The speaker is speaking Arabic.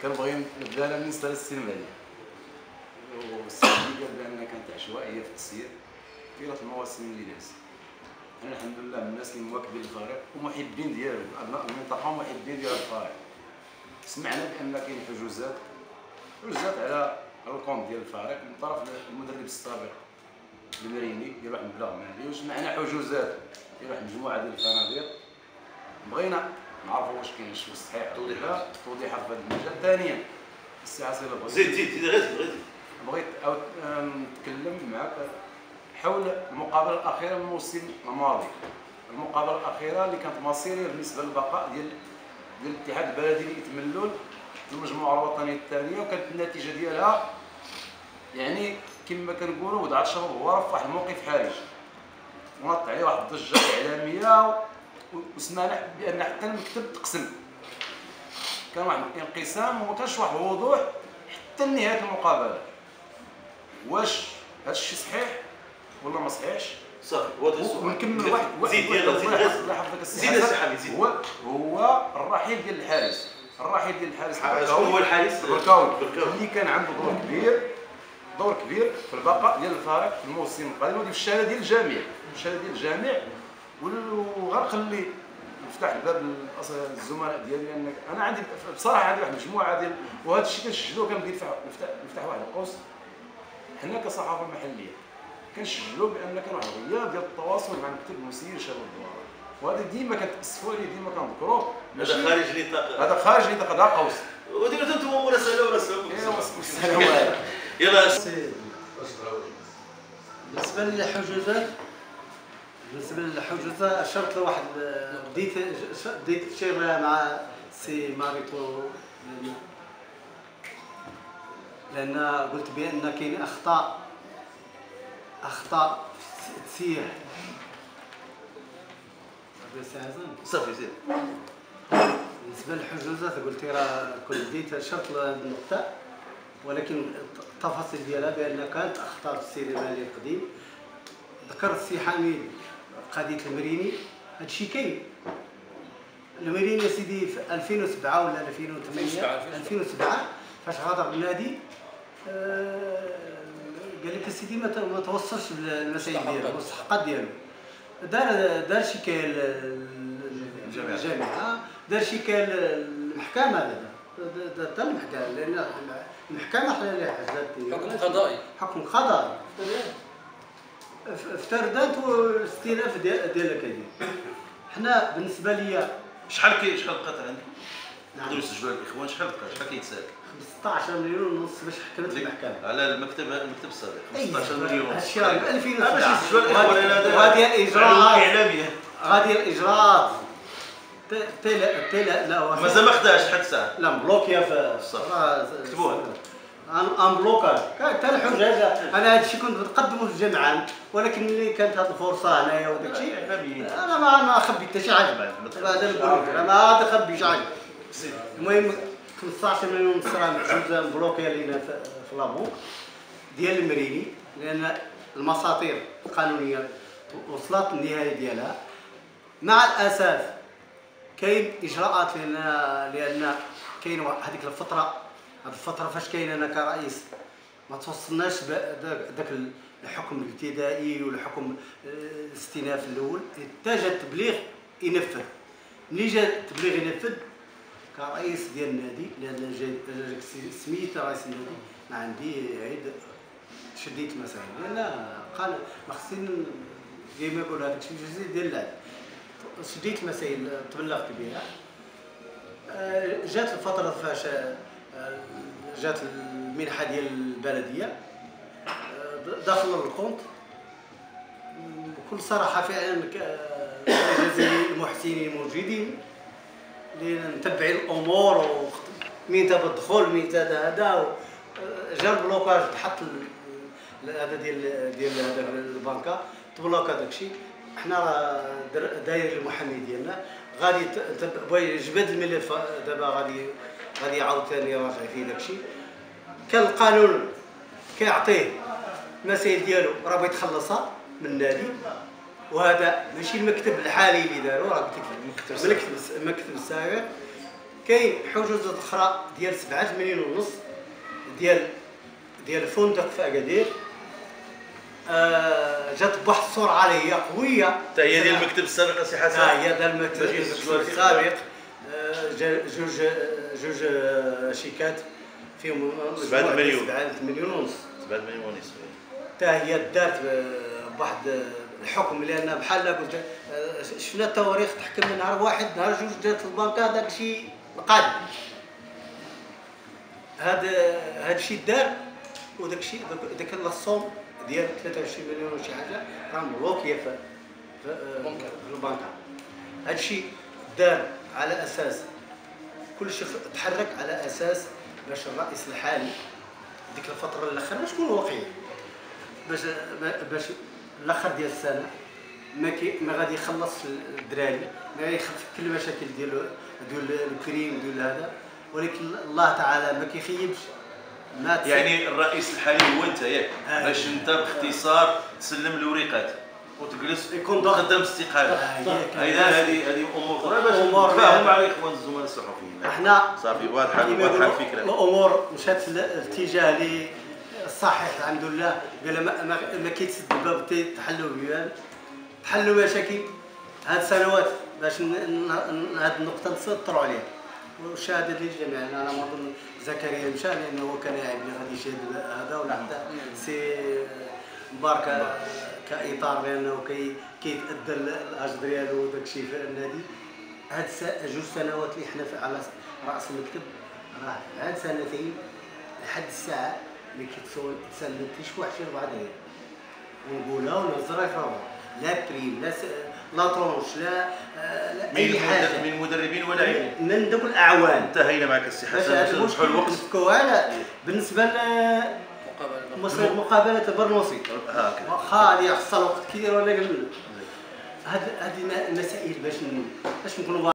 كنبغي نبدا انا بالنسبه للسينما هذه. والسينما قال بان كانت عشوائيه في التسيير طيله المواسم اللي ناس. انا الحمد لله من الناس اللي مواكبين الفريق ومحبين ديالو، ابناء المنطقه ومحبين ديال الفريق. سمعنا بان كاين حجوزات على الكونت ديال الفريق من طرف المدرب السابق المريني ديال واحد المبلغ مالي، وسمعنا حجوزات ديال واحد المجموعه ديال الفنادق. بغينا نعرفوا واش كاين شي صحيح توضيحات في هذا المجال. ثانيا السي عاصي بغيت زيد غير بغيت نتكلم معك حول المقابله الاخيره من الموسم الماضي، المقابله الاخيره اللي كانت مصيريه بالنسبه للبقاء ديال الاتحاد البلدي لإتملول المجموعه الوطنيه الثانيه، وكانت النتيجه ديالها يعني كما كنقولوا وضعت شباب الغرف في واحد الموقف حرج، ونط عليه واحد الضجه اعلاميه، وسمعنا بان حتى المكتب تقسم، كان واحد الانقسام وما كانش واحد الوضوح حتى لنهايه المقابله. واش هذا الشيء صحيح ولا ما صحيحش؟ صافي هو هذا السؤال. ونكمل واحد زيد الله يحفظك السي هو الرحيل ديال الحارس، شكون هو الحارس؟ بركاوي اللي كان عنده دور كبير في البقاء ديال الفريق في الموسم القادم، ودي في الشهاده ديال الجميع، وغنخلي نفتح الباب للزملاء ديالي، لان انا عندي بصراحه عندي واحد المجموعه ديال، وهذا الشيء كنسجلوه، كنبغي نفتح واحد القوس. حنا كصحافه محليه كنسجلوا بان كان واحد الغياب ديال التواصل مع مكتب المسير شباب الدوار، وهذا ديما كتاسفوا عليه، ديما كنذكروه. هذا خارج نطاق، هذا خارج نطاق، هذا قوس. وديروا انتم مراسله يلا بالنسبه للحجوزات شرط لواحد بديت تشير مع سي ماريكو، لان قلت بان كاين اخطاء تسيير. صافي زيد. بالنسبه للحجوزات قلت راه كنت بديت شرط النقطه، ولكن التفاصيل ديالها بان كانت اخطاء في السير المالي القديم. ذكر السي حميد قضيه المريني، هادشي كاين. المريني سيدي في 2007 ولا 2007 فاش غادر النادي قال لك سيدي ما توصلش بالمسائل ديالو والمستحقات ديالو. دار شكايه للجامعه، دار شكايه للمحكمه، دار المحكمه، لان المحكمه حلال حجات حكم قضائي افترضت والاستئناف ديالها كاين. حنا بالنسبه ليا شحال بقات عندك؟ نقدروا نسجلوا الاخوان شحال كيتسال؟ 15 مليون ونص باش حكمت المحكمه على المكتب السابق. 15 مليون ونص هادشي راه 2007 باش يسجلوا الاخوان. هذه الاجراءات اعلاميه، هذه الاجراءات لا مازال ما خداش حتى الساعه. لا مبلوكيه في كتبوها ان بلوكاج. حتى الحجاج انا هذا الشيء كنت نقدمه في الجمعان، ولكن ملي كانت هذه الفرصه هنايا وداك الشيء انا ما خبيت حتى شي حاجه. هذا نقول لك انا ما خبي شي حاجه. المهم 15 مليون ونص راه محجوزه مبلوكيه لينا في لابونك ديال المريني، لان المساطير القانونيه وصلت النهايه ديالها. مع الاسف كاين اجراءات لان كاين هذيك الفتره فاش كاين انا كرئيس ما توصلناش داك الحكم الابتدائي والحكم الاستئناف الاول، حتى جا التبليغ ينفذ. ملي جا التبليغ ينفذ كرئيس ديال النادي، لان سميت رئيس النادي ما عندي عيد شديت مسائل، لان قال ما خصني كيما يقول هذاك الشيء جزء ديال اللعب. شديت مسائل تبلغت بها. جات الفتره فاش جات المنحه ديال البلديه داخل الكونت. بكل صراحه فعلا جزائري المحسنين الموجودين اللي متبعين الامور، مين تبى الدخول مين تبى هذا، جا البلوكاج تحط هذا ديال هذاك البنكه تبلوكا داك الشيء. حنا راه داير المحامي ديالنا غادي بغى يجبد الملف دابا، غادي يعاود ثاني يراجع فيه داك الشيء. كان القانون كيعطيه المسائل ديالو راه بغى يتخلصها من النادي، وهذا ماشي المكتب الحالي اللي دارو، راه المكتب السابق كاين حجوز اخرى ديال 7 مليون ونص ديال فندق في اكادير. جات بواحد السرعه اللي هي قويه. حتى هي ديال المكتب السابق سي حسن. هي ديال المكتب السابق. جوج شيكات فيهم 7 مليون. 7 مليون ونص. 7 مليون ونص. حتى هي دارت بواحد الحكم، لان بحال قلت شفنا التواريخ تحكم من نهار واحد نهار جوج جات البنكه داك الشيء القادم. هذا الشيء دار، وداك الشيء داك الصوم ديال 23 مليون وشي حاجه راه مبلوكيه في البنكه. هذا الشيء دار على اساس كل شيء تحرك على اساس باش الرئيس الحالي ديك الفتره الاخيره باش نكونوا واقعيين، باش الاخر ديال السنه ما غادي يخلص الدراري، ما غادي يخفف كل المشاكل ديال الكريم ديال هذا، ولكن الله تعالى ما كيخيبش. يعني الرئيس الحالي هو انت ياك، باش انت باختصار تسلم الوريقات وتجلس يكون خدام استقاله. هذه امور اخرى باش نتفاهموا مع الاخوان الزملاء الصحفيين. احنا صافي واضحه الفكره. الامور مشات الاتجاه اللي الصحيح الحمد لله. قال ما كيتسد الباب تحلوا بيان، تحلوا مشاكل هاد السنوات باش هاد النقطه نسطروا عليها. والشهاده للجميع. انا ما نظن زكريا مشى لانه كان يعب لي غادي يشهد هذا، ولا حتى سي مبارك كاطار لانه كيتادى الاجر ديالو وداك الشيء في النادي. هاد جوج سنوات اللي حنا على راس المكتب راه عاد سنتين لحد الساعه ما كيتسلم حتى شي واحد شي 4 دقائق ونقولها ونهزرها في راسها. لا بريم لا ترونش لا اي حاجه من مدربين ولاعبين من دوك الاعوان. انتهينا معك السي حسن باش نربحوا الوقت. على بالنسبه مقابله البرنوسي واخا هذه خصها وقت كثير ولا قلنا. هذه مسائل باش نكونوا